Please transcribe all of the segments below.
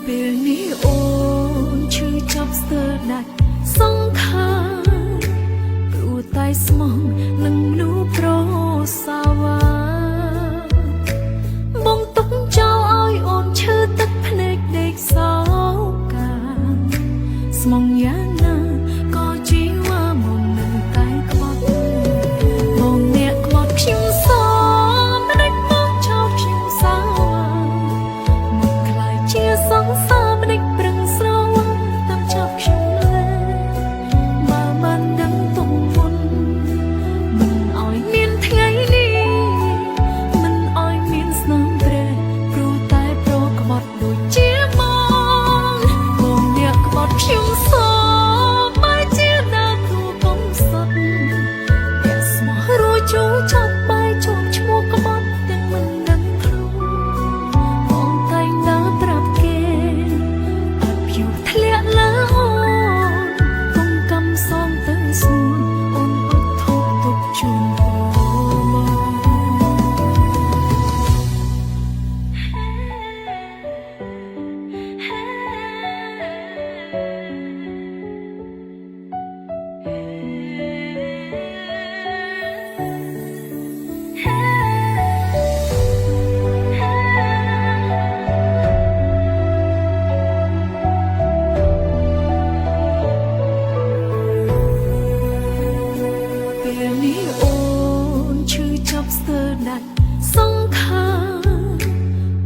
ពេលនេះអូនឈឺចាប់ស្ទើរដាច់សង្ខារព្រោះតែស្មងនឹងមនុស្សប្រសាវាបងទុកចោលឲ្យអូនឈឺទឹកភ្នែកដេកសោកាស្មងយ៉ាងណាក៏ជីវ៉ាមកនៅតែក្បត់បងអ្នកក្បត់ខ្ញុំសមិនដេចមកចោលខ្ញុំសោមកខ្លាយជាសង្សារមិនដេចប្រឹងស្រវឹងតាមចាប់ខ្ញុំលែបើមិនដឹងទុំមុនមិនឲ្យមានថ្ងៃនេះមិនឲ្យមានស្នាមព្រះព្រោះតែប្រក្បត់ដូចជាមកបងអ្នកក្បត់ខ្ញុំសបែរជាដើរគូកុំសុទ្ធតែស្មោះរួចចូលចាប់បែរចូលឈ្មោះក្បត់ទាំងមិនដឹងខ្លួនបងតែងដើរប្រាប់គេអត់យូរធ្លាក់លើអូនកុំកំសងទៅស្នួនអូនអត់ធូបទុកជូនពេលនេះអូនឈឺចាប់ស្ទើរដាច់សង្ខារ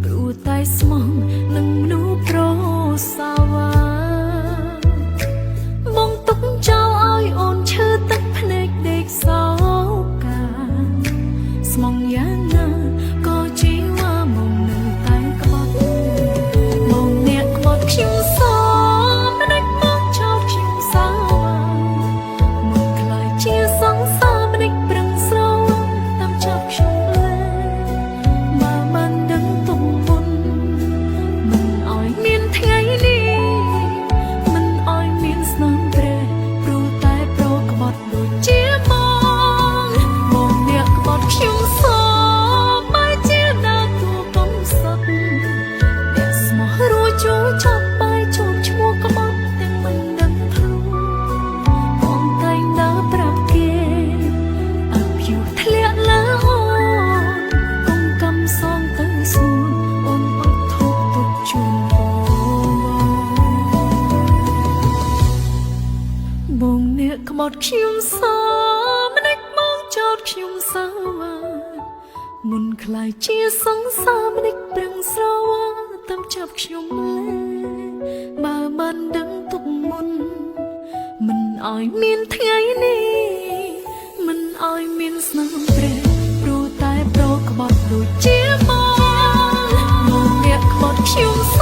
ព្រោះតែស្មងនឹងមនុស្សប្រសាវាបងទុកចោលឲ្យអូនឈឺទឹកភ្នែកដេកសោកាស្មងយ៉ាងណាក៏ជីវ៉ាមកនៅតែក្បត់បងអ្នកក្បត់ខ្ញុំសមិនដេចមកចោលខ្ញុំសោមកខ្លាយជាសង្សារមិនដេចប្រឹងស្រវឹងតាមចាប់ខ្ញុំលែបើមិនដឹងទុំមុនមិនឲ្យមានថ្ងៃនេះមិនឲ្យមានស្នាមព្រះព្រោះតែប្រក្បត់ដូចជាមកបងអ្នកក្បត់ខ្ញុំសបែរជាដើរតួកុំសុទ្ធតែស្មោះរួចចូលចាប់បែរចូលឈ្មោះក្បត់ទាំងមិនដឹងខ្លួនបងតែងដើរប្រាប់គេអត់យូរធ្លាក់លើអូនកុំកំសងទៅស្នួនអូនអត់ធូបទុកជូនបងអ្នកក្បត់ខ្ញុំសមិនដេចមកចោតខ្ញុំសោមុនខ្លាយជាសង្សារមិនដេចប្រឹងស្រវឹងតាមចាប់ខ្ញុំលែបើមិនដឹងទុកមុនមិនឲ្យមានថ្ងៃនេះមិនឲ្យមានស្នាមព្រះព្រោះតែប្រក្បត់ដូចជាមកអ្នកក្បត់ខ្ញុំស